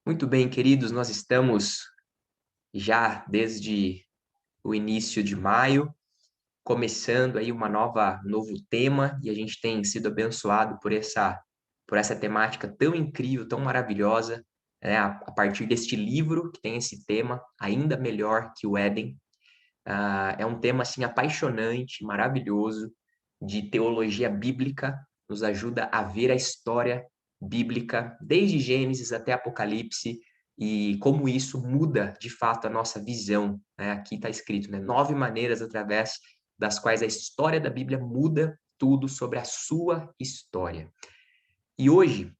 Muito bem, queridos, nós estamos já desde o início de maio, começando aí um novo tema, e a gente tem sido abençoado por essa temática tão incrível, tão maravilhosa, né? A partir deste livro que tem esse tema, Ainda Melhor que o Éden. É um tema, assim, apaixonante, maravilhoso, de teologia bíblica, nos ajuda a ver a história bíblica, desde Gênesis até Apocalipse, e como isso muda, de fato, a nossa visão, né? Aqui está escrito, né? 9 maneiras através das quais a história da Bíblia muda tudo sobre a sua história. E hoje,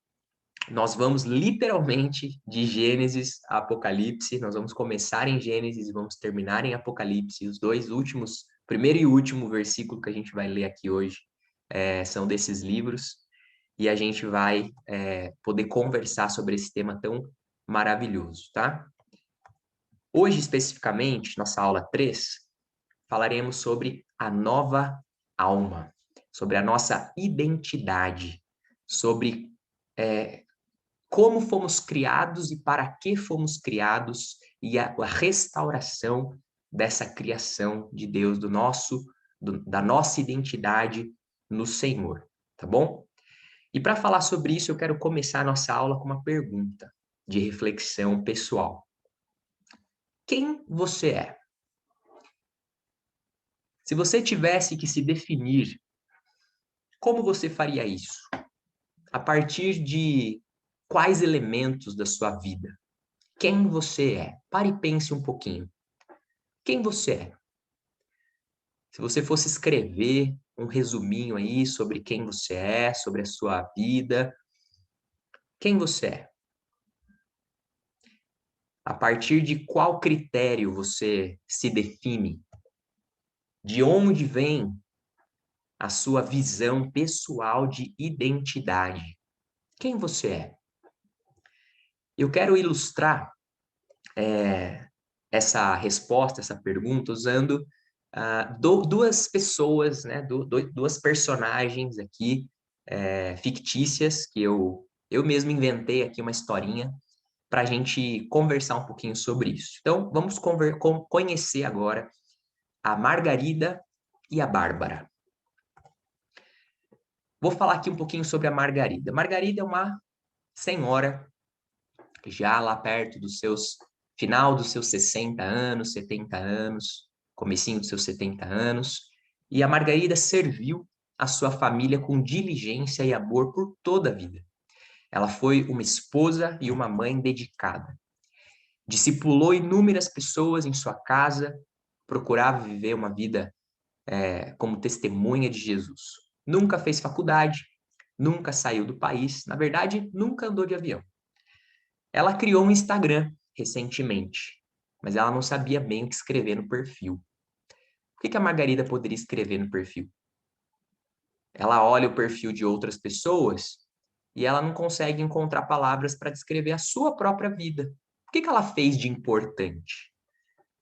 nós vamos literalmente de Gênesis a Apocalipse, nós vamos começar em Gênesis e vamos terminar em Apocalipse. Os dois últimos, primeiro e último versículo que a gente vai ler aqui hoje, são desses livros, e a gente vai poder conversar sobre esse tema tão maravilhoso, tá? Hoje, especificamente, nossa aula 3, falaremos sobre a nova alma, sobre a nossa identidade, sobre como fomos criados e para que fomos criados e a restauração dessa criação de Deus, da nossa identidade no Senhor, tá bom? E para falar sobre isso, eu quero começar a nossa aula com uma pergunta de reflexão pessoal. Quem você é? Se você tivesse que se definir, como você faria isso? A partir de quais elementos da sua vida? Quem você é? Pare e pense um pouquinho. Quem você é? Se você fosse escrever um resuminho aí sobre quem você é, sobre a sua vida, quem você é? A partir de qual critério você se define? De onde vem a sua visão pessoal de identidade? Quem você é? Eu quero ilustrar essa resposta, essa pergunta, usando duas pessoas, né, duas personagens aqui fictícias, que eu mesmo inventei aqui uma historinha para a gente conversar um pouquinho sobre isso. Então, vamos conhecer agora a Margarida e a Bárbara. Vou falar aqui um pouquinho sobre a Margarida. Margarida é uma senhora, já lá perto final dos seus 60 anos, 70 anos, comecinho dos seus 70 anos, e a Margarida serviu a sua família com diligência e amor por toda a vida. Ela foi uma esposa e uma mãe dedicada. Discipulou inúmeras pessoas em sua casa, procurava viver uma vida como testemunha de Jesus. Nunca fez faculdade, nunca saiu do país, na verdade, nunca andou de avião. Ela criou um Instagram recentemente, mas ela não sabia bem o que escrever no perfil. O que a Margarida poderia escrever no perfil? Ela olha o perfil de outras pessoas e ela não consegue encontrar palavras para descrever a sua própria vida. O que ela fez de importante?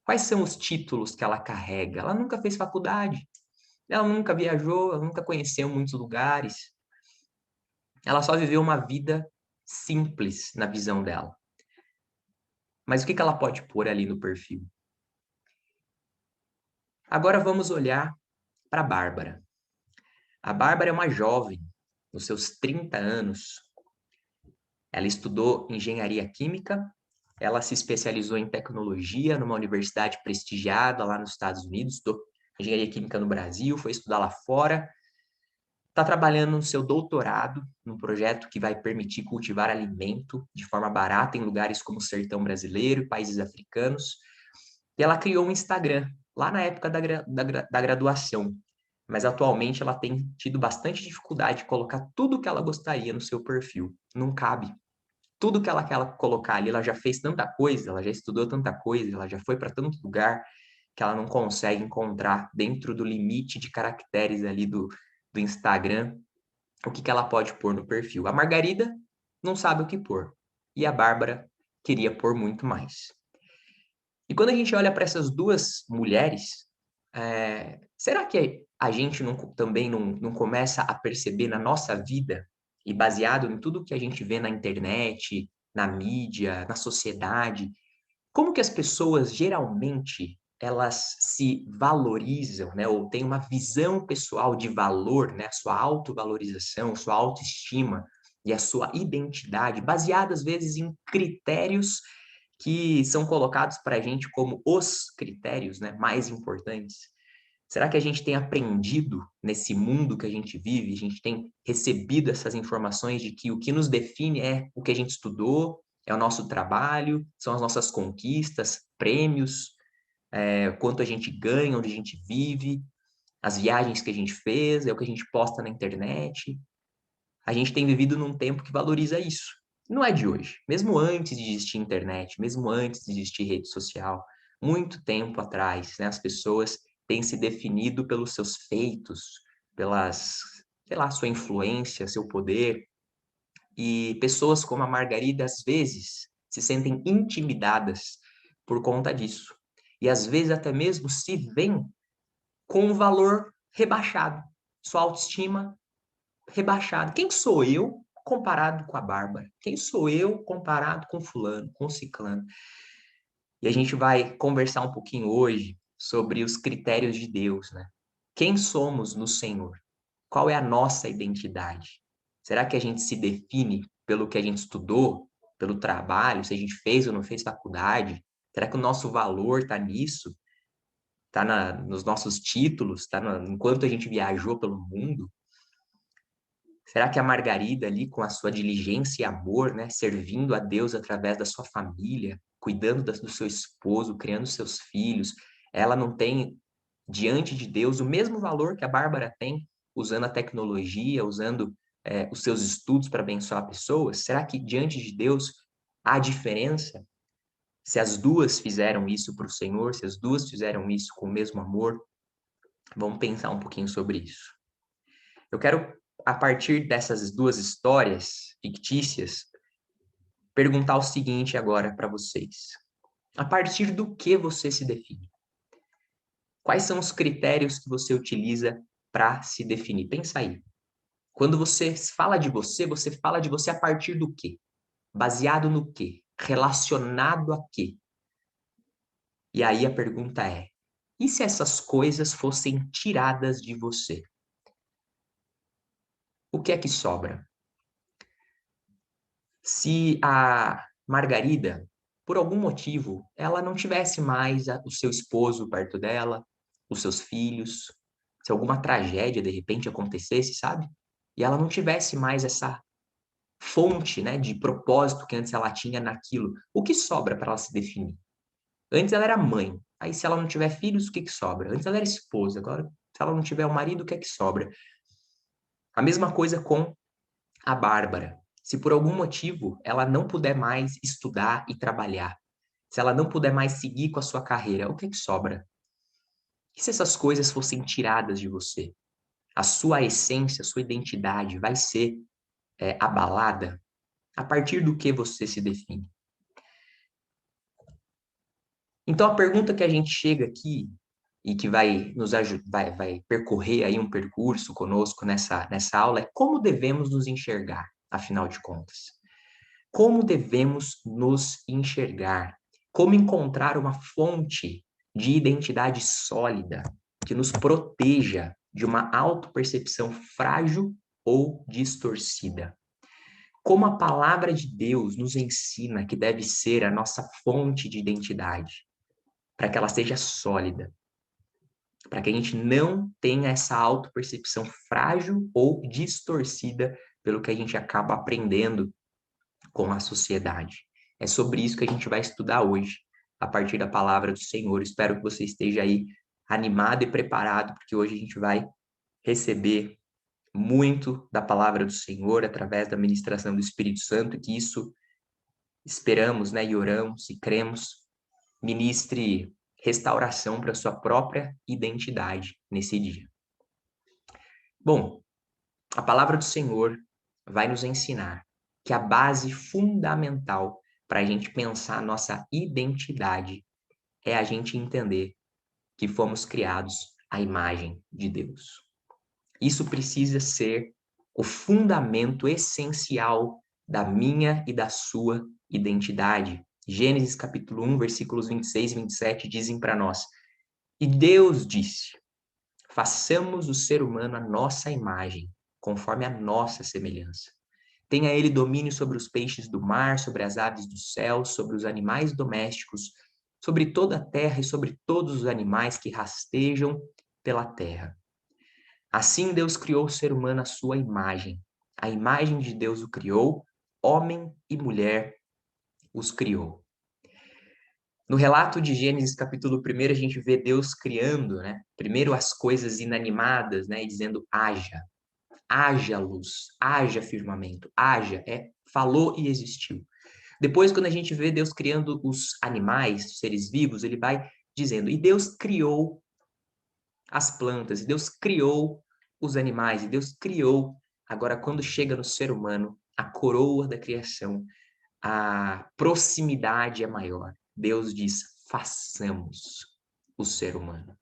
Quais são os títulos que ela carrega? Ela nunca fez faculdade, ela nunca viajou, ela nunca conheceu muitos lugares. Ela só viveu uma vida simples na visão dela. Mas o que ela pode pôr ali no perfil? Agora vamos olhar para a Bárbara. A Bárbara é uma jovem, nos seus 30 anos. Ela estudou engenharia química, ela se especializou em tecnologia numa universidade prestigiada lá nos Estados Unidos, estudou engenharia química no Brasil, foi estudar lá fora. Está trabalhando no seu doutorado, num projeto que vai permitir cultivar alimento de forma barata em lugares como o sertão brasileiro e países africanos. E ela criou um Instagram, lá na época da graduação. Mas atualmente ela tem tido bastante dificuldade de colocar tudo que ela gostaria no seu perfil. Não cabe. Tudo que ela quer colocar ali, ela já fez tanta coisa, ela já estudou tanta coisa, ela já foi para tanto lugar que ela não consegue encontrar dentro do limite de caracteres ali do Instagram o que ela pode pôr no perfil. A Margarida não sabe o que pôr. E a Bárbara queria pôr muito mais. E quando a gente olha para essas duas mulheres, será que a gente também não começa a perceber na nossa vida, e baseado em tudo que a gente vê na internet, na mídia, na sociedade, como que as pessoas geralmente elas se valorizam, né, ou têm uma visão pessoal de valor, né, a sua autovalorização, sua autoestima e a sua identidade, baseada às vezes em critérios que são colocados para a gente como os critérios, né, mais importantes. Será que a gente tem aprendido nesse mundo que a gente vive, a gente tem recebido essas informações de que o que nos define é o que a gente estudou, é o nosso trabalho, são as nossas conquistas, prêmios, quanto a gente ganha, onde a gente vive, as viagens que a gente fez, é o que a gente posta na internet. A gente tem vivido num tempo que valoriza isso. Não é de hoje. Mesmo antes de existir internet, mesmo antes de existir rede social, muito tempo atrás, né, as pessoas têm se definido pelos seus feitos, pelas, sei lá, sua influência, seu poder. E pessoas como a Margarida, às vezes, se sentem intimidadas por conta disso. E às vezes até mesmo se veem com um valor rebaixado. Sua autoestima rebaixado. Quem sou eu comparado com a Bárbara? Quem sou eu comparado com fulano, com ciclano? E a gente vai conversar um pouquinho hoje sobre os critérios de Deus, né? Quem somos no Senhor? Qual é a nossa identidade? Será que a gente se define pelo que a gente estudou, pelo trabalho, se a gente fez ou não fez faculdade? Será que o nosso valor está nisso? Está nos nossos títulos? Está enquanto a gente viajou pelo mundo? Será que a Margarida ali, com a sua diligência e amor, né, servindo a Deus através da sua família, cuidando do seu esposo, criando seus filhos, ela não tem diante de Deus o mesmo valor que a Bárbara tem, usando a tecnologia, usando os seus estudos para abençoar pessoas? Será que diante de Deus há diferença? Se as duas fizeram isso para o Senhor, se as duas fizeram isso com o mesmo amor, vamos pensar um pouquinho sobre isso. Eu quero, a partir dessas duas histórias fictícias, perguntar o seguinte agora para vocês. A partir do que você se define? Quais são os critérios que você utiliza para se definir? Pensa aí. Quando você fala de você a partir do quê? Baseado no quê? Relacionado a quê? E aí a pergunta é: e se essas coisas fossem tiradas de você? O que é que sobra? Se a Margarida, por algum motivo, ela não tivesse mais o seu esposo perto dela, os seus filhos, se alguma tragédia de repente acontecesse, sabe? E ela não tivesse mais essa fonte, né, de propósito que antes ela tinha naquilo, o que sobra para ela se definir? Antes ela era mãe, aí se ela não tiver filhos, o que que sobra? Antes ela era esposa, agora se ela não tiver o marido, o que é que sobra? A mesma coisa com a Bárbara. Se por algum motivo ela não puder mais estudar e trabalhar, se ela não puder mais seguir com a sua carreira, o que é que sobra? E se essas coisas fossem tiradas de você? A sua essência, a sua identidade vai ser abalada? A partir do que você se define? Então, a pergunta que a gente chega aqui e que vai nos ajudar, vai percorrer aí um percurso conosco nessa aula é como devemos nos enxergar, afinal de contas. Como devemos nos enxergar? Como encontrar uma fonte de identidade sólida que nos proteja de uma autopercepção frágil ou distorcida? Como a palavra de Deus nos ensina que deve ser a nossa fonte de identidade, para que ela seja sólida, para que a gente não tenha essa autopercepção frágil ou distorcida pelo que a gente acaba aprendendo com a sociedade. É sobre isso que a gente vai estudar hoje, a partir da palavra do Senhor. Espero que você esteja aí animado e preparado, porque hoje a gente vai receber muito da palavra do Senhor através da ministração do Espírito Santo, que isso esperamos, né, e oramos e cremos, ministre restauração para sua própria identidade nesse dia. Bom, a palavra do Senhor vai nos ensinar que a base fundamental para a gente pensar a nossa identidade é a gente entender que fomos criados à imagem de Deus. Isso precisa ser o fundamento essencial da minha e da sua identidade. Gênesis capítulo 1, versículos 26 e 27 dizem para nós: E Deus disse, façamos o ser humano à nossa imagem, conforme a nossa semelhança. Tenha ele domínio sobre os peixes do mar, sobre as aves do céu, sobre os animais domésticos, sobre toda a terra e sobre todos os animais que rastejam pela terra. Assim Deus criou o ser humano à sua imagem. A imagem de Deus o criou, homem e mulher os criou. No relato de Gênesis capítulo 1, a gente vê Deus criando, né? Primeiro as coisas inanimadas, né? E dizendo, haja luz, haja firmamento, haja, falou e existiu. Depois, quando a gente vê Deus criando os animais, os seres vivos, ele vai dizendo, e Deus criou as plantas, e Deus criou os animais, e Deus criou. Agora, quando chega no ser humano, a coroa da criação, a proximidade é maior. Deus diz, façamos o ser humano.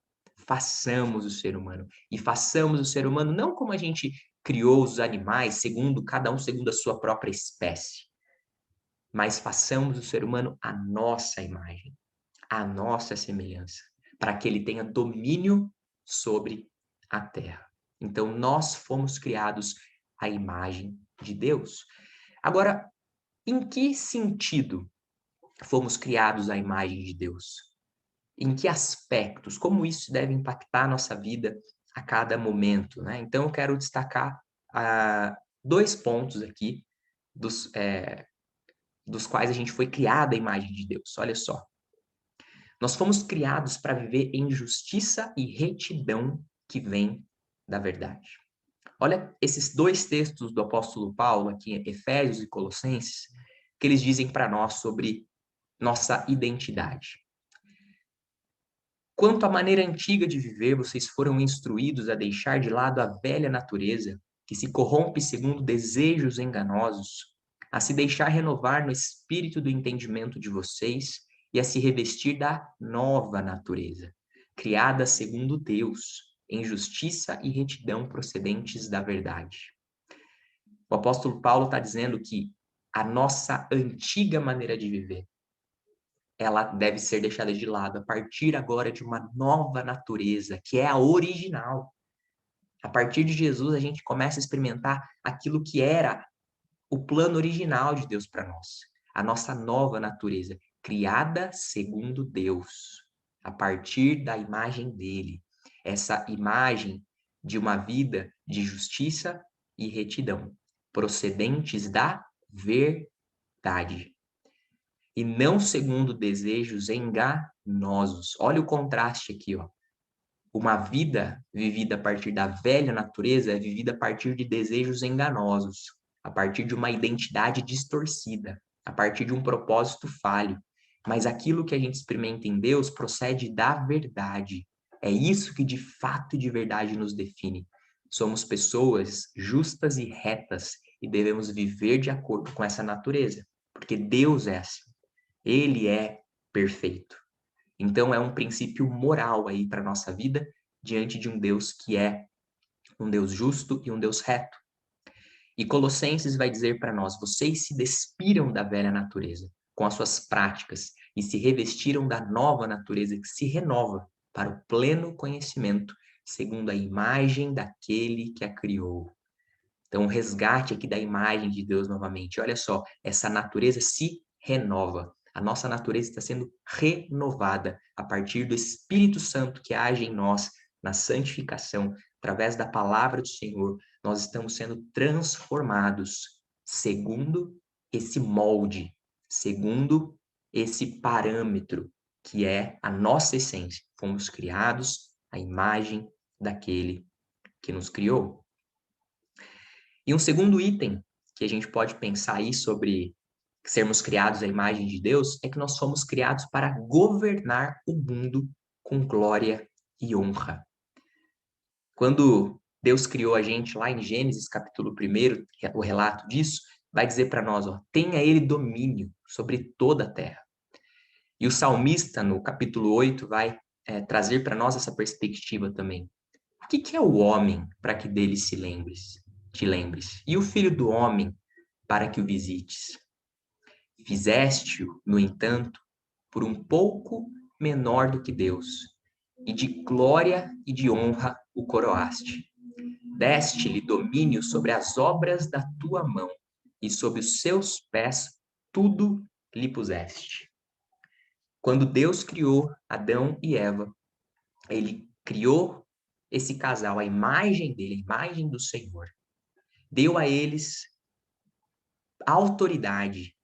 Façamos o ser humano. E façamos o ser humano não como a gente criou os animais, cada um segundo a sua própria espécie, mas façamos o ser humano à nossa imagem, à nossa semelhança, para que ele tenha domínio sobre a terra. Então, nós fomos criados à imagem de Deus. Agora, em que sentido fomos criados à imagem de Deus? Em que aspectos? Como isso deve impactar a nossa vida a cada momento, né? Então, eu quero destacar dois pontos aqui dos quais a gente foi criado à imagem de Deus. Olha só. Nós fomos criados para viver em justiça e retidão que vem da verdade. Olha esses dois textos do apóstolo Paulo, aqui em Efésios e Colossenses, que eles dizem para nós sobre nossa identidade. Quanto à maneira antiga de viver, vocês foram instruídos a deixar de lado a velha natureza, que se corrompe segundo desejos enganosos, a se deixar renovar no espírito do entendimento de vocês e a se revestir da nova natureza, criada segundo Deus, em justiça e retidão procedentes da verdade. O apóstolo Paulo está dizendo que a nossa antiga maneira de viver, ela deve ser deixada de lado a partir agora de uma nova natureza, que é a original. A partir de Jesus, a gente começa a experimentar aquilo que era o plano original de Deus para nós. A nossa nova natureza, criada segundo Deus, a partir da imagem dele. Essa imagem de uma vida de justiça e retidão, procedentes da verdade e não segundo desejos enganosos. Olha o contraste aqui, ó. Uma vida vivida a partir da velha natureza é vivida a partir de desejos enganosos, a partir de uma identidade distorcida, a partir de um propósito falho. Mas aquilo que a gente experimenta em Deus procede da verdade. É isso que de fato e de verdade nos define. Somos pessoas justas e retas e devemos viver de acordo com essa natureza, porque Deus é assim. Ele é perfeito. Então é um princípio moral aí para nossa vida diante de um Deus que é um Deus justo e um Deus reto. E Colossenses vai dizer para nós: vocês se despiram da velha natureza com as suas práticas e se revestiram da nova natureza que se renova para o pleno conhecimento, segundo a imagem daquele que a criou. Então, o resgate aqui da imagem de Deus novamente. Olha só, essa natureza se renova. A nossa natureza está sendo renovada a partir do Espírito Santo que age em nós na santificação, através da palavra do Senhor. Nós estamos sendo transformados segundo esse molde, segundo esse parâmetro que é a nossa essência. Fomos criados à imagem daquele que nos criou. E um segundo item que a gente pode pensar aí sobre sermos criados à imagem de Deus é que nós somos criados para governar o mundo com glória e honra. Quando Deus criou a gente lá em Gênesis capítulo 1, que é o relato disso, vai dizer para nós, ó, tenha ele domínio sobre toda a terra. E o salmista, no capítulo 8, vai trazer para nós essa perspectiva também. O que é o homem para que dele te lembres? E o filho do homem para que o visites? Fizeste-o, no entanto, por um pouco menor do que Deus, e de glória e de honra o coroaste. Deste-lhe domínio sobre as obras da tua mão, e sob os seus pés tudo lhe puseste. Quando Deus criou Adão e Eva, ele criou esse casal, a imagem dele, a imagem do Senhor. Deu a eles autoridade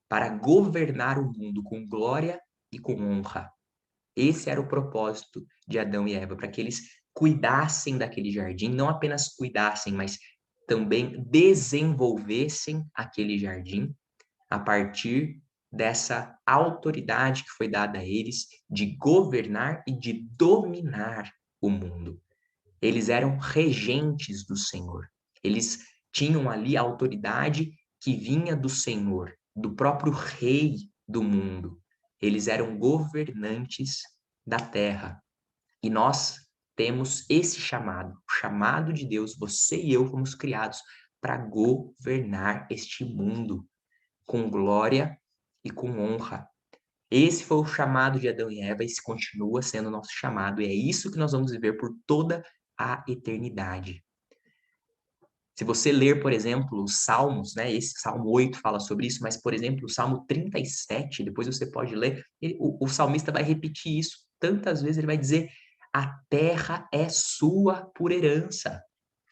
para governar o mundo com glória e com honra. Esse era o propósito de Adão e Eva, para que eles cuidassem daquele jardim, não apenas cuidassem, mas também desenvolvessem aquele jardim a partir dessa autoridade que foi dada a eles de governar e de dominar o mundo. Eles eram regentes do Senhor. Eles tinham ali a autoridade que vinha do Senhor, do próprio rei do mundo. Eles eram governantes da terra. E nós temos esse chamado, o chamado de Deus. Você e eu fomos criados para governar este mundo com glória e com honra. Esse foi o chamado de Adão e Eva, e esse continua sendo o nosso chamado, e é isso que nós vamos viver por toda a eternidade. Se você ler, por exemplo, os Salmos, né, esse Salmo 8 fala sobre isso, mas, por exemplo, o Salmo 37, depois você pode ler, o salmista vai repetir isso tantas vezes, ele vai dizer, a terra é sua por herança.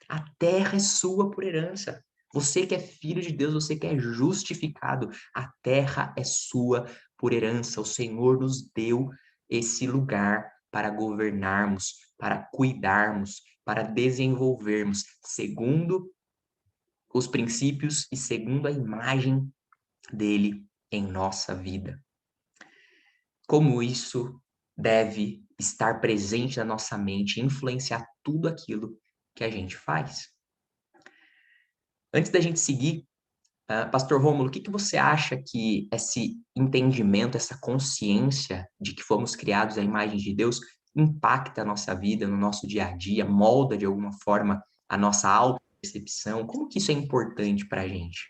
A terra é sua por herança. Você que é filho de Deus, você que é justificado, a terra é sua por herança. O Senhor nos deu esse lugar para governarmos, para cuidarmos, para desenvolvermos, segundo os princípios e segundo a imagem dele em nossa vida. Como isso deve estar presente na nossa mente, influenciar tudo aquilo que a gente faz. Antes da gente seguir, Pastor Rômulo, o que você acha que esse entendimento, essa consciência de que fomos criados à imagem de Deus impacta a nossa vida, no nosso dia a dia, molda de alguma forma a nossa autopercepção? Como que isso é importante para a gente?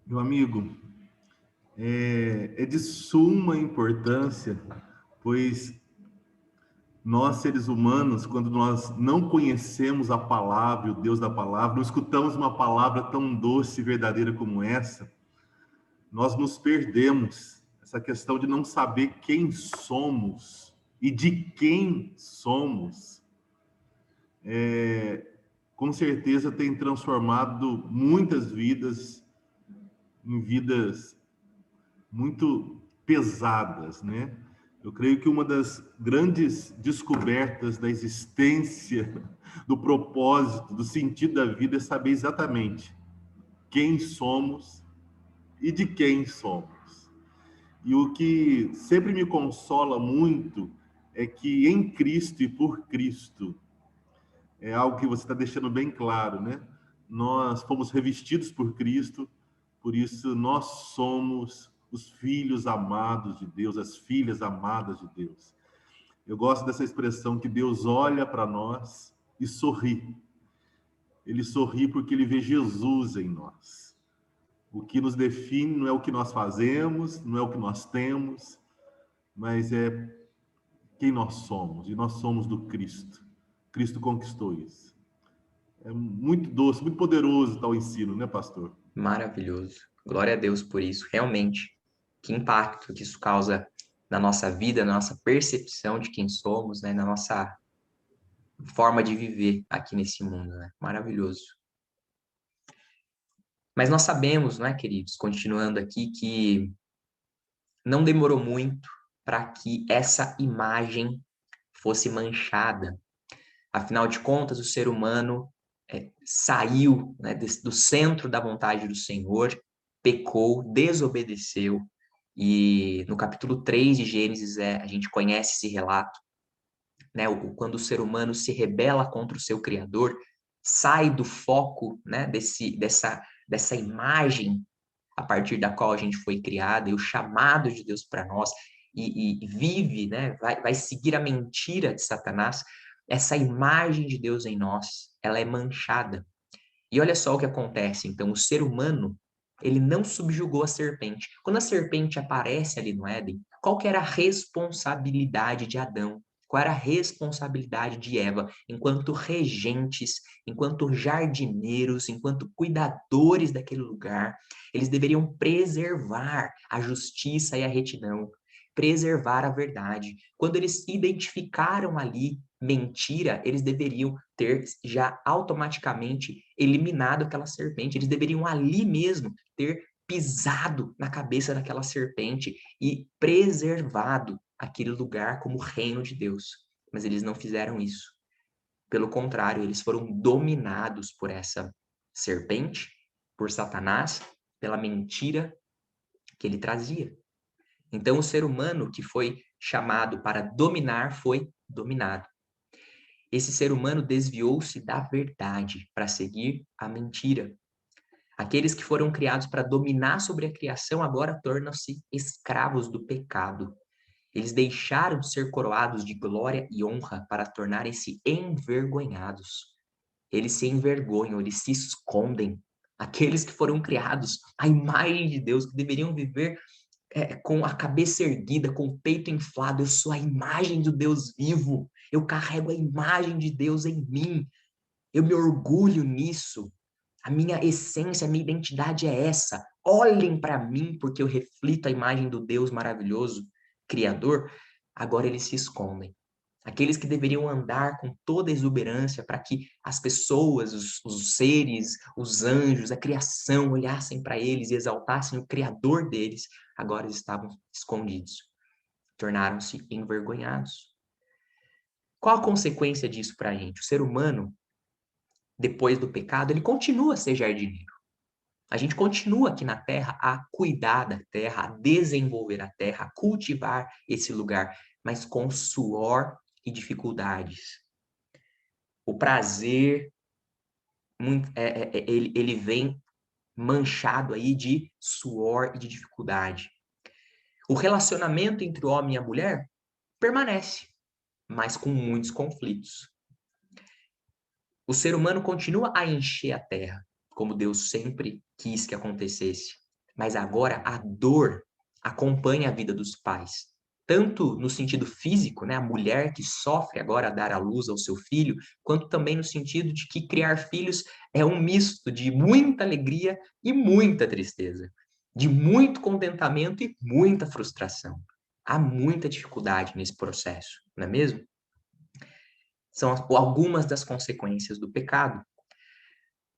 Meu amigo, é de suma importância, pois nós, seres humanos, quando nós não conhecemos a palavra, o Deus da palavra, não escutamos uma palavra tão doce e verdadeira como essa, nós nos perdemos. Essa questão de não saber quem somos e de quem somos, com certeza tem transformado muitas vidas em vidas muito pesadas, né? Eu creio que uma das grandes descobertas da existência, do propósito, do sentido da vida é saber exatamente quem somos e de quem somos. E o que sempre me consola muito é que em Cristo e por Cristo, é algo que você está deixando bem claro, né? Nós fomos revestidos por Cristo, por isso nós somos os filhos amados de Deus, as filhas amadas de Deus. Eu gosto dessa expressão que Deus olha para nós e sorri. Ele sorri porque ele vê Jesus em nós. O que nos define não é o que nós fazemos, não é o que nós temos, mas é quem nós somos. E nós somos do Cristo. Cristo conquistou isso. É muito doce, muito poderoso tal ensino, né, pastor? Maravilhoso. Glória a Deus por isso. Realmente, que impacto que isso causa na nossa vida, na nossa percepção de quem somos, né? Na nossa forma de viver aqui nesse mundo, né? Maravilhoso. Mas nós sabemos, né, queridos, continuando aqui, que não demorou muito para que essa imagem fosse manchada. Afinal de contas, o ser humano saiu, né, do centro da vontade do Senhor, pecou, desobedeceu, e no capítulo 3 de Gênesis a gente conhece esse relato, né, quando o ser humano se rebela contra o seu Criador, sai do foco, né, dessa imagem a partir da qual a gente foi criada, e o chamado de Deus para nós, e vive, né, vai seguir a mentira de Satanás. Essa imagem de Deus em nós, ela é manchada. E olha só o que acontece. Então, o ser humano, ele não subjugou a serpente. Quando a serpente aparece ali no Éden, qual que era a responsabilidade de Adão? Qual era a responsabilidade de Eva, enquanto regentes, enquanto jardineiros, enquanto cuidadores daquele lugar? Eles deveriam preservar a justiça e a retidão, preservar a verdade. Quando eles identificaram ali mentira, eles deveriam ter já automaticamente eliminado aquela serpente. Eles deveriam ali mesmo ter pisado na cabeça daquela serpente e preservado aquele lugar como reino de Deus. Mas eles não fizeram isso. Pelo contrário, eles foram dominados por essa serpente, por Satanás, pela mentira que ele trazia. Então, o ser humano que foi chamado para dominar foi dominado. Esse ser humano desviou-se da verdade para seguir a mentira. Aqueles que foram criados para dominar sobre a criação agora tornam-se escravos do pecado. Eles deixaram de ser coroados de glória e honra para tornarem-se envergonhados. Eles se envergonham, eles se escondem. Aqueles que foram criados à imagem de Deus, que deveriam viver com a cabeça erguida, com o peito inflado. Eu sou a imagem do Deus vivo. Eu carrego a imagem de Deus em mim. Eu me orgulho nisso. A minha essência, a minha identidade é essa. Olhem para mim, porque eu reflito a imagem do Deus maravilhoso, Criador. Agora eles se escondem. Aqueles que deveriam andar com toda a exuberância para que as pessoas, os seres, os anjos, a criação olhassem para eles e exaltassem o Criador deles, agora eles estavam escondidos, tornaram-se envergonhados. Qual a consequência disso para a gente? O ser humano, depois do pecado, ele continua a ser jardineiro. A gente continua aqui na Terra a cuidar da Terra, a desenvolver a Terra, a cultivar esse lugar, mas com suor e dificuldades. O prazer, ele vem manchado aí de suor e de dificuldade. O relacionamento entre o homem e a mulher permanece, mas com muitos conflitos. O ser humano continua a encher a terra, como Deus sempre quis que acontecesse. Mas agora a dor acompanha a vida dos pais. Tanto no sentido físico, né, a mulher que sofre agora a dar à luz ao seu filho, quanto também no sentido de que criar filhos é um misto de muita alegria e muita tristeza, de muito contentamento e muita frustração. Há muita dificuldade nesse processo, não é mesmo? São algumas das consequências do pecado.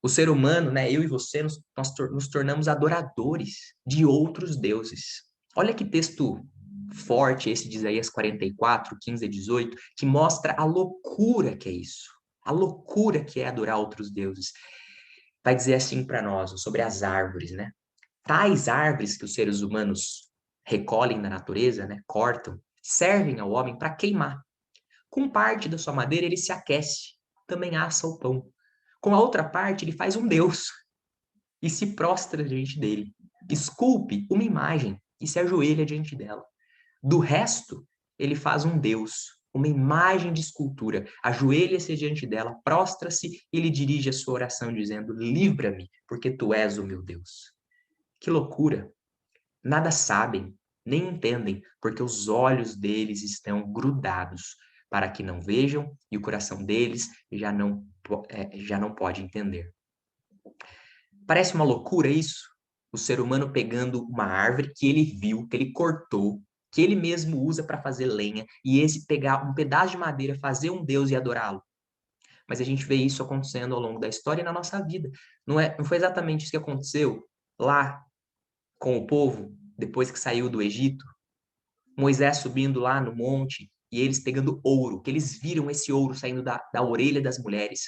O ser humano, né, eu e você, nos tornamos adoradores de outros deuses. Olha que texto forte esse de Isaías 44, 15 a 18, que mostra a loucura que é isso. A loucura que é adorar outros deuses. Vai dizer assim para nós, sobre as árvores, né? Tais árvores que os seres humanos recolhem da natureza, né, cortam, servem ao homem para queimar. Com parte da sua madeira ele se aquece, também assa o pão. Com a outra parte ele faz um deus e se prostra diante dele. Esculpe uma imagem e se ajoelha diante dela. Do resto, ele faz um deus, uma imagem de escultura, ajoelha-se diante dela, prostra-se e lhe dirige a sua oração dizendo: livra-me, porque tu és o meu Deus. Que loucura! Nada sabem, nem entendem, porque os olhos deles estão grudados, para que não vejam e o coração deles já não pode entender. Parece uma loucura isso? O ser humano pegando uma árvore que ele viu, que ele cortou, que ele mesmo usa para fazer lenha, e esse pegar um pedaço de madeira, fazer um Deus e adorá-lo. Mas a gente vê isso acontecendo ao longo da história e na nossa vida. Não foi exatamente isso que aconteceu lá com o povo, depois que saiu do Egito? Moisés subindo lá no monte e eles pegando ouro, que eles viram esse ouro saindo da orelha das mulheres,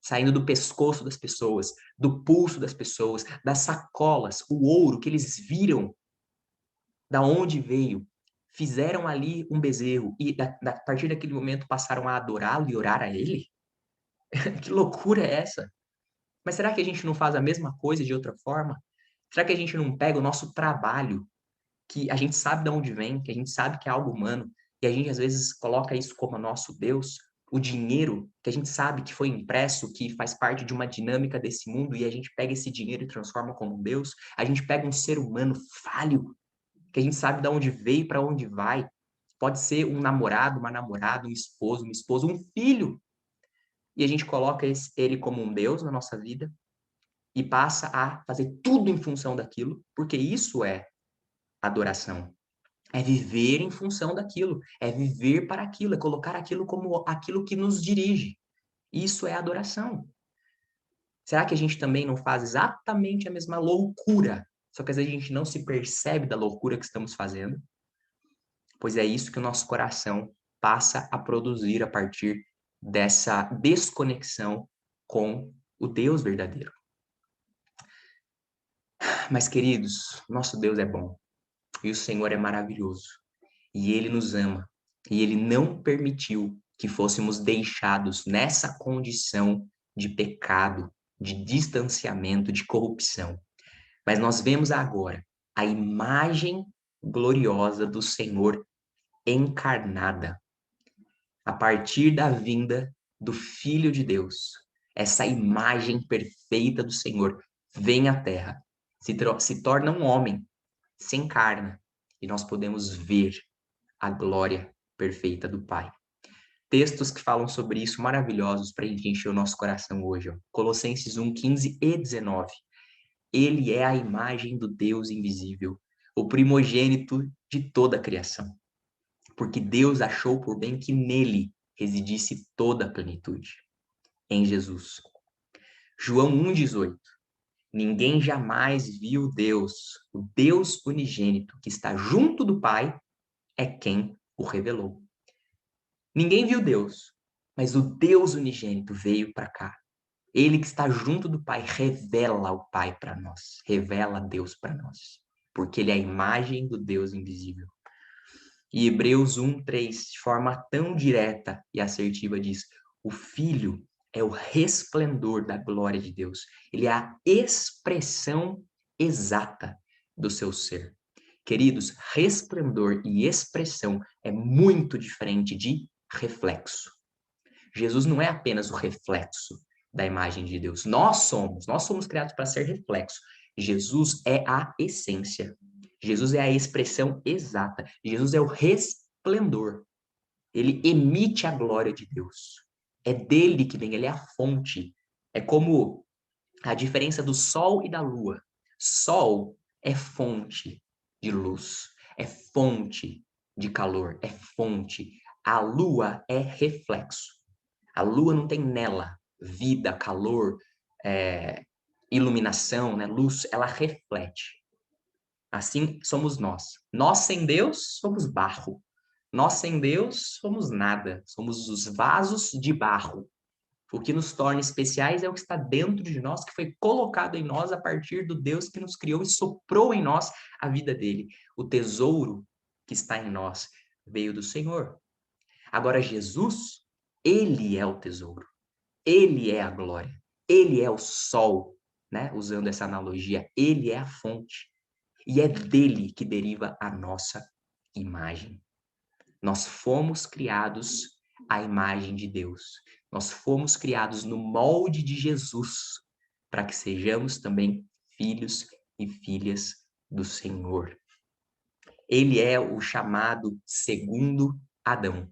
saindo do pescoço das pessoas, do pulso das pessoas, das sacolas, o ouro que eles viram da onde veio, fizeram ali um bezerro e a partir daquele momento passaram a adorá-lo e orar a ele? Que loucura é essa? Mas será que a gente não faz a mesma coisa de outra forma? Será que a gente não pega o nosso trabalho, que a gente sabe de onde vem, que a gente sabe que é algo humano, e a gente às vezes coloca isso como nosso Deus, o dinheiro que a gente sabe que foi impresso, que faz parte de uma dinâmica desse mundo, e a gente pega esse dinheiro e transforma como um Deus. A gente pega um ser humano falho, que a gente sabe de onde veio e para onde vai. Pode ser um namorado, uma namorada, um esposo, uma esposa, um filho. E a gente coloca ele como um Deus na nossa vida e passa a fazer tudo em função daquilo, porque isso é adoração. É viver em função daquilo, é viver para aquilo, é colocar aquilo como aquilo que nos dirige. Isso é adoração. Será que a gente também não faz exatamente a mesma loucura? Só que às vezes a gente não se percebe da loucura que estamos fazendo? Pois é isso que o nosso coração passa a produzir a partir dessa desconexão com o Deus verdadeiro. Mas, queridos, nosso Deus é bom e o Senhor é maravilhoso e Ele nos ama e Ele não permitiu que fôssemos deixados nessa condição de pecado, de distanciamento, de corrupção. Mas nós vemos agora a imagem gloriosa do Senhor encarnada a partir da vinda do Filho de Deus. Essa imagem perfeita do Senhor vem à Terra, se torna um homem, se encarna, e nós podemos ver a glória perfeita do Pai. Textos que falam sobre isso maravilhosos para a gente encher o nosso coração hoje. Ó. Colossenses 1, 15 e 19. Ele é a imagem do Deus invisível, o primogênito de toda a criação. Porque Deus achou por bem que nele residisse toda a plenitude, em Jesus. João 1,18. Ninguém jamais viu Deus, o Deus unigênito que está junto do Pai, é quem o revelou. Ninguém viu Deus, mas o Deus unigênito veio para cá. Ele que está junto do Pai revela o Pai para nós, revela Deus para nós, porque ele é a imagem do Deus invisível. E Hebreus 1:3, de forma tão direta e assertiva, diz: o Filho é o resplendor da glória de Deus. Ele é a expressão exata do seu ser. Queridos, resplendor e expressão é muito diferente de reflexo. Jesus não é apenas o reflexo da imagem de Deus. Nós somos criados para ser reflexo. Jesus é a essência. Jesus é a expressão exata. Jesus é o resplendor. Ele emite a glória de Deus. É dele que vem, ele é a fonte. É como a diferença do sol e da lua. Sol é fonte de luz, é fonte de calor, é fonte. A lua é reflexo. A lua não tem nela vida, calor, iluminação, né? Luz, ela reflete. Assim somos nós. Nós sem Deus somos barro. Nós sem Deus somos nada. Somos os vasos de barro. O que nos torna especiais é o que está dentro de nós, que foi colocado em nós a partir do Deus que nos criou e soprou em nós a vida dele. O tesouro que está em nós veio do Senhor. Agora, Jesus, ele é o tesouro. Ele é a glória. Ele é o sol, né? Usando essa analogia, ele é a fonte. E é dele que deriva a nossa imagem. Nós fomos criados à imagem de Deus. Nós fomos criados no molde de Jesus, para que sejamos também filhos e filhas do Senhor. Ele é o chamado segundo Adão.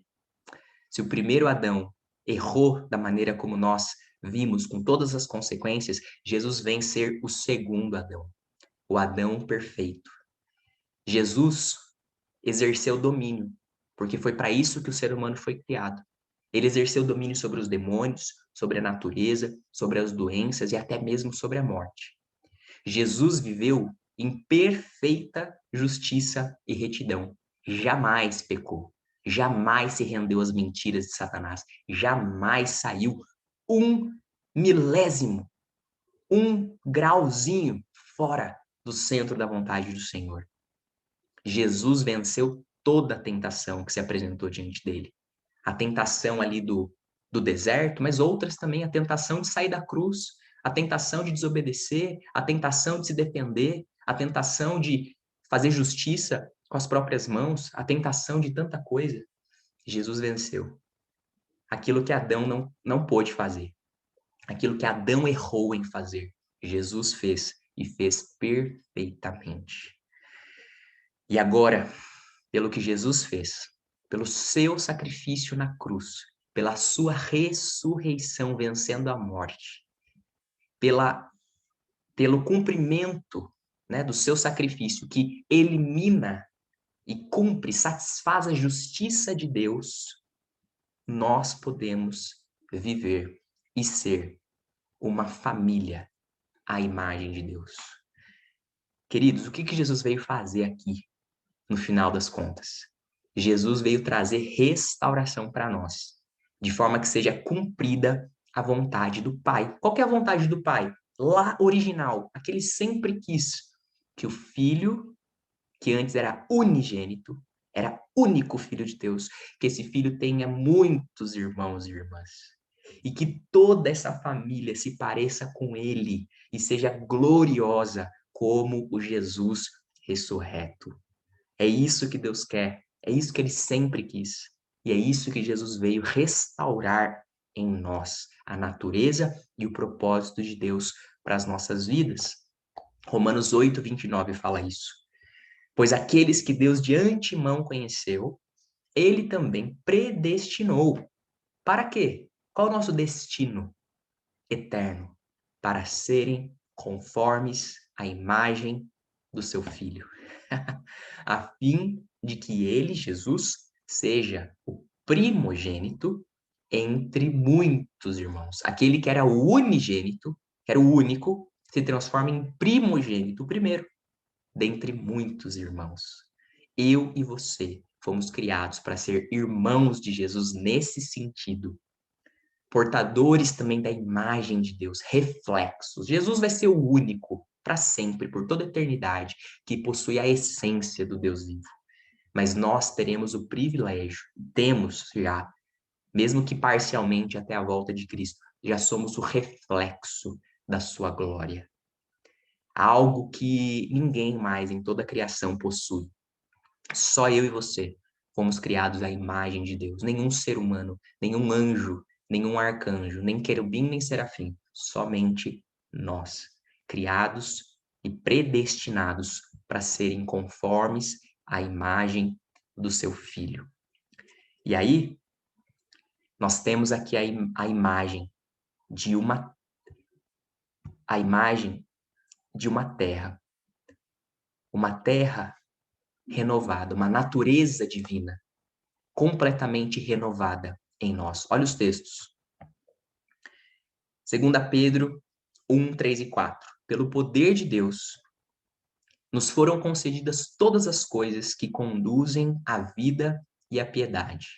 Se o primeiro Adão errou da maneira como nós vimos, com todas as consequências, Jesus vem ser o segundo Adão, o Adão perfeito. Jesus exerceu domínio, porque foi para isso que o ser humano foi criado. Ele exerceu domínio sobre os demônios, sobre a natureza, sobre as doenças e até mesmo sobre a morte. Jesus viveu em perfeita justiça e retidão. Jamais pecou. Jamais se rendeu às mentiras de Satanás. Jamais saiu um milésimo, um grauzinho fora do centro da vontade do Senhor. Jesus venceu toda a tentação que se apresentou diante dele. A tentação ali do deserto, mas outras também, a tentação de sair da cruz, a tentação de desobedecer, a tentação de se defender, a tentação de fazer justiça com as próprias mãos, a tentação de tanta coisa. Jesus venceu. Aquilo que Adão não pôde fazer. Aquilo que Adão errou em fazer. Jesus fez e fez perfeitamente. E agora, pelo que Jesus fez, pelo seu sacrifício na cruz, pela sua ressurreição vencendo a morte, pelo cumprimento, né, do seu sacrifício que elimina e cumpre, satisfaz a justiça de Deus, nós podemos viver e ser uma família à imagem de Deus. Queridos, o que Jesus veio fazer aqui, no final das contas? Jesus veio trazer restauração para nós, de forma que seja cumprida a vontade do Pai. Qual que é a vontade do Pai? Lá original, aquele sempre quis que o Filho, que antes era unigênito, era único Filho de Deus, que esse Filho tenha muitos irmãos e irmãs. E que toda essa família se pareça com ele e seja gloriosa como o Jesus ressurreto. É isso que Deus quer, é isso que ele sempre quis. E é isso que Jesus veio restaurar em nós, a natureza e o propósito de Deus para as nossas vidas. Romanos 8, 29 fala isso. Pois aqueles que Deus de antemão conheceu, ele também predestinou. Para quê? Qual é o nosso destino eterno? Para serem conformes à imagem do seu Filho, a fim de que ele, Jesus, seja o primogênito entre muitos irmãos. Aquele que era o unigênito, que era o único, se transforma em primogênito, o primeiro, dentre muitos irmãos. Eu e você fomos criados para ser irmãos de Jesus nesse sentido. Portadores também da imagem de Deus, reflexos. Jesus vai ser o único, para sempre, por toda a eternidade, que possui a essência do Deus vivo. Mas nós teremos o privilégio, temos já, mesmo que parcialmente até a volta de Cristo, já somos o reflexo da sua glória. Algo que ninguém mais em toda a criação possui. Só eu e você fomos criados à imagem de Deus. Nenhum ser humano, nenhum anjo, nenhum arcanjo, nem querubim, nem serafim. Somente nós, criados e predestinados para serem conformes à imagem do seu Filho. E aí, nós temos aqui a imagem de uma terra. Uma terra renovada, uma natureza divina, completamente renovada em nós. Olha os textos. 2 Pedro 1, 3 e 4. Pelo poder de Deus, nos foram concedidas todas as coisas que conduzem à vida e à piedade,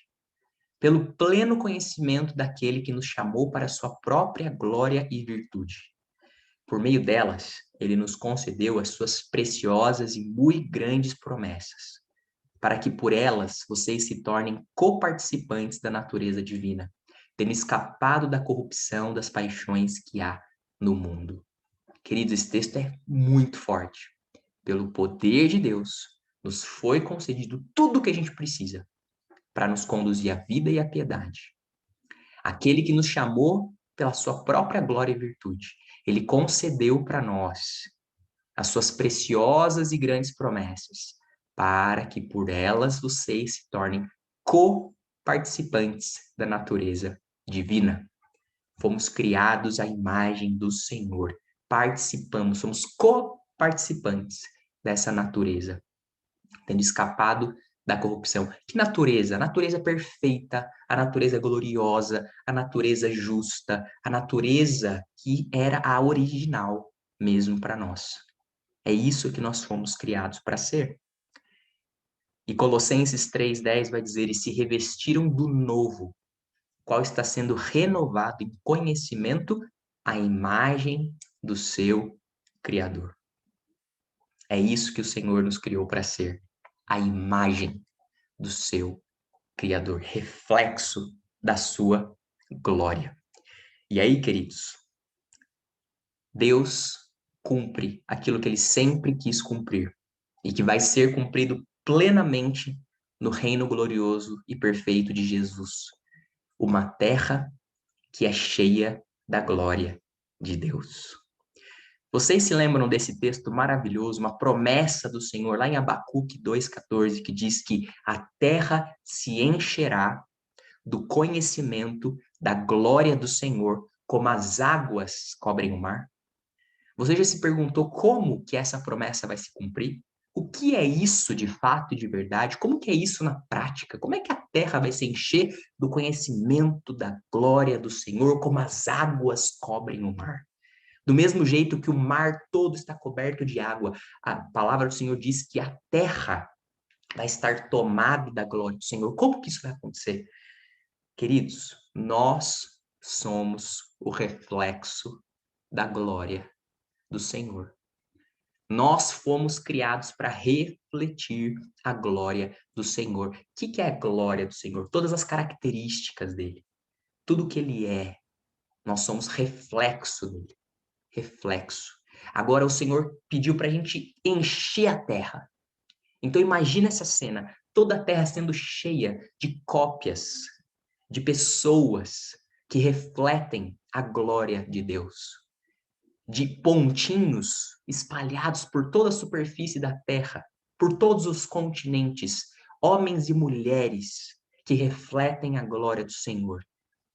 pelo pleno conhecimento daquele que nos chamou para a sua própria glória e virtude. Por meio delas, ele nos concedeu as suas preciosas e muito grandes promessas, para que por elas vocês se tornem coparticipantes da natureza divina, tendo escapado da corrupção das paixões que há no mundo. Queridos, esse texto é muito forte. Pelo poder de Deus, nos foi concedido tudo o que a gente precisa para nos conduzir à vida e à piedade. Aquele que nos chamou pela sua própria glória e virtude, ele concedeu para nós as suas preciosas e grandes promessas, para que por elas vocês se tornem co-participantes da natureza divina. Fomos criados à imagem do Senhor, participamos, somos co-participantes dessa natureza, tendo escapado da corrupção. Que natureza? A natureza perfeita, a natureza gloriosa, a natureza justa, a natureza que era a original mesmo para nós. É isso que nós fomos criados para ser. E Colossenses 3,10 vai dizer: e se revestiram do novo, qual está sendo renovado em conhecimento à imagem do seu Criador. É isso que o Senhor nos criou para ser, a imagem do seu Criador, reflexo da sua glória. E aí, queridos, Deus cumpre aquilo que ele sempre quis cumprir e que vai ser cumprido plenamente no reino glorioso e perfeito de Jesus. uma terra que é cheia da glória de Deus. Vocês se lembram desse texto maravilhoso, uma promessa do Senhor lá em Abacuque 2,14, que diz que a terra se encherá do conhecimento da glória do Senhor, como as águas cobrem o mar? Você já se perguntou como que essa promessa vai se cumprir? O que é isso de fato e de verdade? Como que é isso na prática? Como é que a terra vai se encher do conhecimento da glória do Senhor, como as águas cobrem o mar? Do mesmo jeito que o mar todo está coberto de água, a palavra do Senhor diz que a terra vai estar tomada da glória do Senhor. Como que isso vai acontecer? Queridos, nós somos o reflexo da glória do Senhor. Nós fomos criados para refletir a glória do Senhor. O que é a glória do Senhor? Todas as características dele. Tudo que ele é. Nós somos reflexo dele. Reflexo. Agora o Senhor pediu para a gente encher a terra. Então imagina essa cena. Toda a terra sendo cheia de cópias, de pessoas que refletem a glória de Deus. De pontinhos espalhados por toda a superfície da terra, por todos os continentes, homens e mulheres que refletem a glória do Senhor.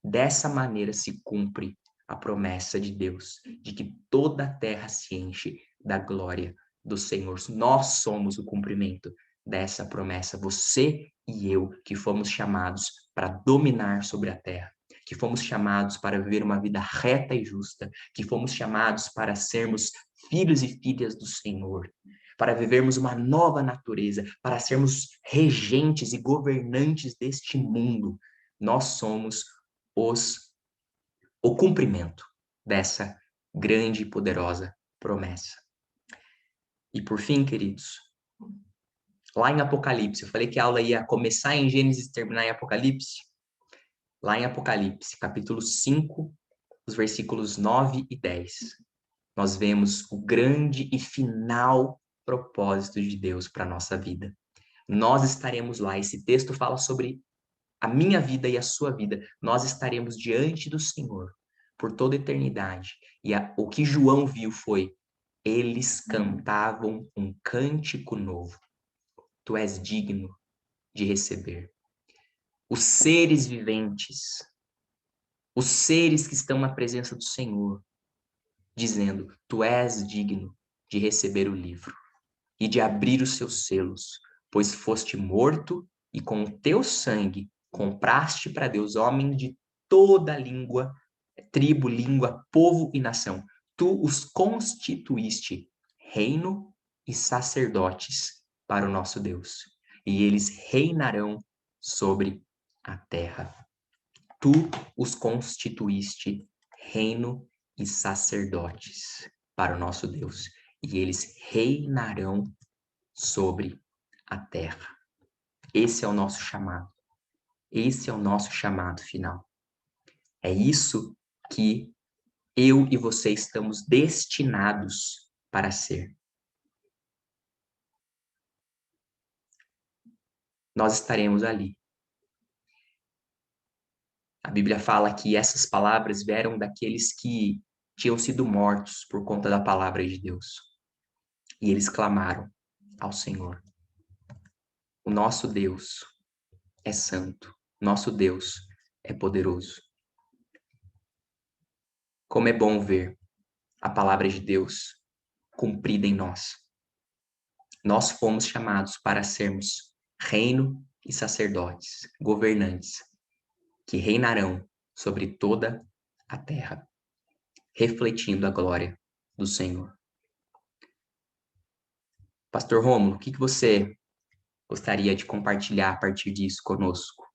Dessa maneira se cumpre a promessa de Deus, de que toda a terra se enche da glória do Senhor. Nós somos o cumprimento dessa promessa, você e eu, que fomos chamados para dominar sobre a terra, que fomos chamados para viver uma vida reta e justa, que fomos chamados para sermos filhos e filhas do Senhor, para vivermos uma nova natureza, para sermos regentes e governantes deste mundo. Nós somos o cumprimento dessa grande e poderosa promessa. E por fim, queridos, lá em Apocalipse, eu falei que a aula ia começar em Gênesis e terminar em Apocalipse. Lá em Apocalipse, capítulo 5, os versículos 9 e 10, nós vemos o grande e final propósito de Deus para a nossa vida. Nós estaremos lá. Esse texto fala sobre a minha vida e a sua vida. Nós estaremos diante do Senhor por toda a eternidade. E o que João viu foi, eles cantavam um cântico novo. Tu és digno de receber. Os seres viventes, os seres que estão na presença do Senhor, dizendo, tu és digno de receber o livro e de abrir os seus selos, pois foste morto e com o teu sangue compraste para Deus homens de toda língua, tribo, língua, povo e nação. Tu os constituíste reino e sacerdotes para o nosso Deus, e eles reinarão sobre a terra. Tu os constituíste reino e sacerdotes para o nosso Deus, e eles reinarão sobre a terra. Esse é o nosso chamado. Esse é o nosso chamado final. É isso que eu e você estamos destinados para ser. Nós estaremos ali. A Bíblia fala que essas palavras vieram daqueles que tinham sido mortos por conta da palavra de Deus. E eles clamaram ao Senhor. O nosso Deus é santo. Nosso Deus é poderoso. Como é bom ver a palavra de Deus cumprida em nós. Nós fomos chamados para sermos reino e sacerdotes, governantes, que reinarão sobre toda a terra, refletindo a glória do Senhor. Pastor Rômulo, o que você gostaria de compartilhar a partir disso conosco?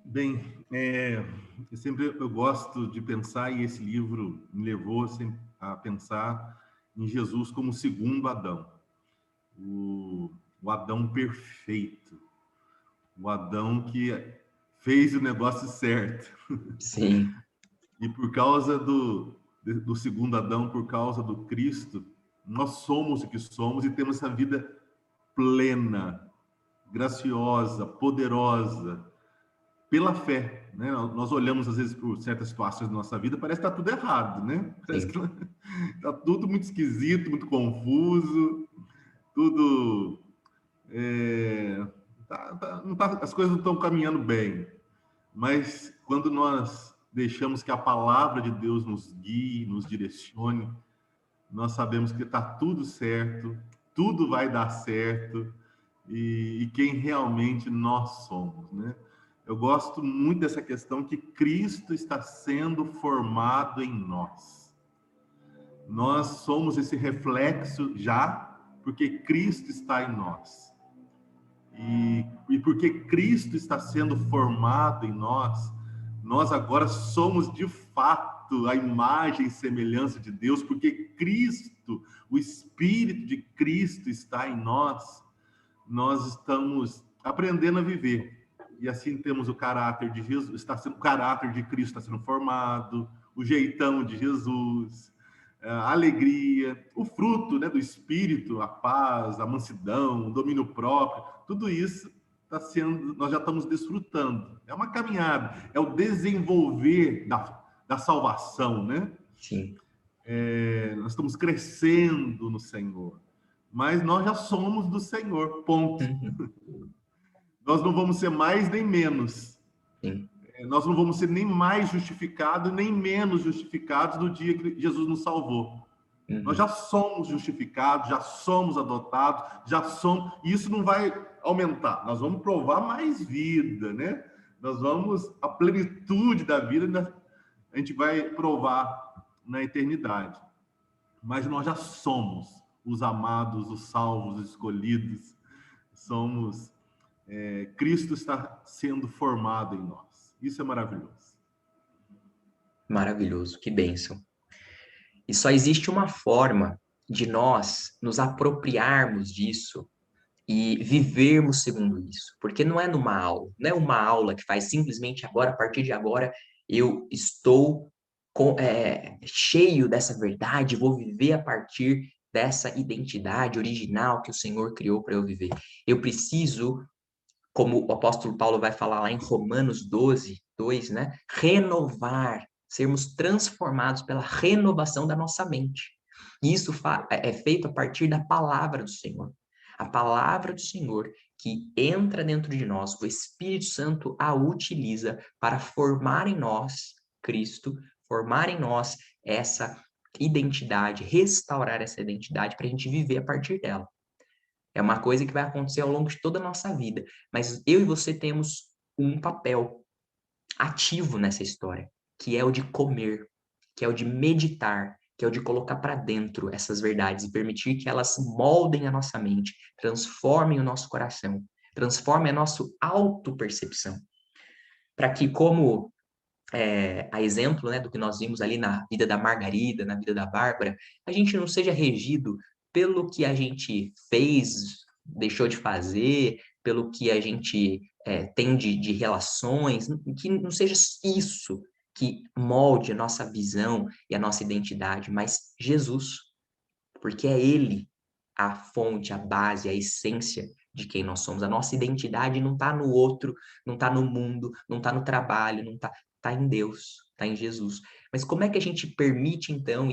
Bem, eu gosto de pensar, e esse livro me levou sempre a pensar em Jesus como o segundo Adão, o Adão perfeito, o Adão que fez o negócio certo. Sim. E por causa do segundo Adão, por causa do Cristo, nós somos o que somos e temos essa vida plena, graciosa, poderosa, pela fé, né? Nós olhamos às vezes por certas situações da nossa vida, parece que está tudo errado, né? Parece que Sim. está tudo muito esquisito, muito confuso, tudo não tá, as coisas não estão caminhando bem. Mas quando nós deixamos que a palavra de Deus nos guie, nos direcione, nós sabemos que está tudo certo, tudo vai dar certo, e quem realmente nós somos, né? Eu gosto muito dessa questão que Cristo está sendo formado em nós. Nós somos esse reflexo já, porque Cristo está em nós. E porque Cristo está sendo formado em nós, nós agora somos de fato a imagem e semelhança de Deus, porque Cristo, o Espírito de Cristo está em nós, nós estamos aprendendo a viver. E assim temos o caráter de Jesus, o caráter de Cristo está sendo formado, o jeitão de Jesus, a alegria, o fruto, né, do Espírito, a paz, a mansidão, o domínio próprio, tudo isso está sendo, nós já estamos desfrutando. É uma caminhada, é o desenvolver da salvação, né? Sim. Nós estamos crescendo no Senhor, mas nós já somos do Senhor, ponto. Uhum. Nós não vamos ser mais nem menos. Sim. Nós não vamos ser nem mais justificados, nem menos justificados do dia que Jesus nos salvou. Nós já Uhum. somos justificados, já somos adotados, já somos. E isso não vai aumentar. Nós vamos provar mais vida, né? Nós vamos, a plenitude da vida, né? A gente vai provar na eternidade. Mas nós já somos os amados, os salvos, os escolhidos. Somos. Cristo está sendo formado em nós. Isso é maravilhoso. Maravilhoso, que bênção. E só existe uma forma de nós nos apropriarmos disso e vivermos segundo isso, porque não é numa aula, não é uma aula que faz simplesmente agora, a partir de agora, eu estou cheio dessa verdade, vou viver a partir dessa identidade original que o Senhor criou para eu viver. Eu preciso, como o apóstolo Paulo vai falar lá em Romanos 12, 2, né? Renovar, sermos transformados pela renovação da nossa mente. E isso é feito a partir da palavra do Senhor. A palavra do Senhor que entra dentro de nós, o Espírito Santo a utiliza para formar em nós Cristo, formar em nós essa identidade, restaurar essa identidade para a gente viver a partir dela. É uma coisa que vai acontecer ao longo de toda a nossa vida. Mas eu e você temos um papel ativo nessa história, que é o de comer, que é o de meditar, que é o de colocar para dentro essas verdades e permitir que elas moldem a nossa mente, transformem o nosso coração, transformem a nossa autopercepção. Para que, como a exemplo, né, do que nós vimos ali na vida da Margarida, na vida da Bárbara, a gente não seja regido pelo que a gente fez, deixou de fazer, pelo que a gente tem de relações, que não seja isso que molde a nossa visão e a nossa identidade, mas Jesus, porque é Ele a fonte, a base, a essência de quem nós somos. A nossa identidade não está no outro, não está no mundo, não está no trabalho, não está em Deus, está em Jesus. Mas como é que a gente permite, então,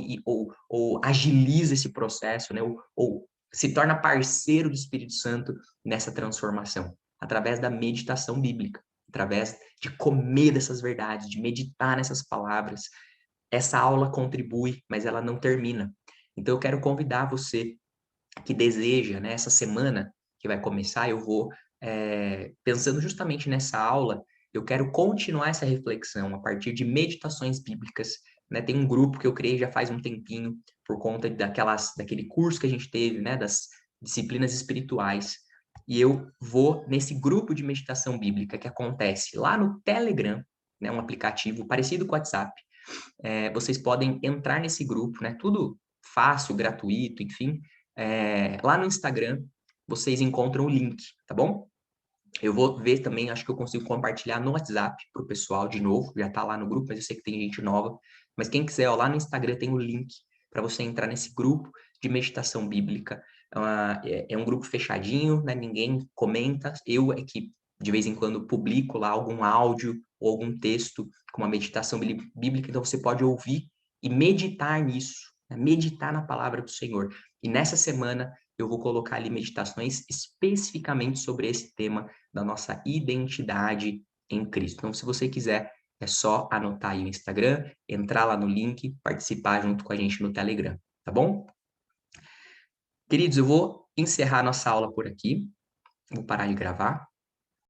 ou agiliza esse processo, né? Ou se torna parceiro do Espírito Santo nessa transformação? Através da meditação bíblica, através de comer dessas verdades, de meditar nessas palavras. Essa aula contribui, mas ela não termina. Então, eu quero convidar você que deseja, né, essa semana que vai começar, eu vou, pensando justamente nessa aula, eu quero continuar essa reflexão a partir de meditações bíblicas, né? Tem um grupo que eu criei já faz um tempinho, por conta daquele curso que a gente teve, né, das disciplinas espirituais, e eu vou nesse grupo de meditação bíblica que acontece lá no Telegram, né, um aplicativo parecido com o WhatsApp. Vocês podem entrar nesse grupo, né? Tudo fácil, gratuito, enfim. Lá no Instagram, vocês encontram o link, tá bom? Eu vou ver também, acho que eu consigo compartilhar no WhatsApp para o pessoal de novo, já tá lá no grupo, mas eu sei que tem gente nova. Mas quem quiser, ó, lá no Instagram tem o link para você entrar nesse grupo de meditação bíblica, É um grupo fechadinho, né? Ninguém comenta. Eu é que de vez em quando publico lá algum áudio ou algum texto com uma meditação bíblica, então você pode ouvir e meditar nisso, né? Meditar na palavra do Senhor. E nessa semana eu vou colocar ali meditações especificamente sobre esse tema da nossa identidade em Cristo. Então, se você quiser, é só anotar aí o Instagram, entrar lá no link, participar junto com a gente no Telegram, tá bom? Queridos, eu vou encerrar nossa aula por aqui. Vou parar de gravar.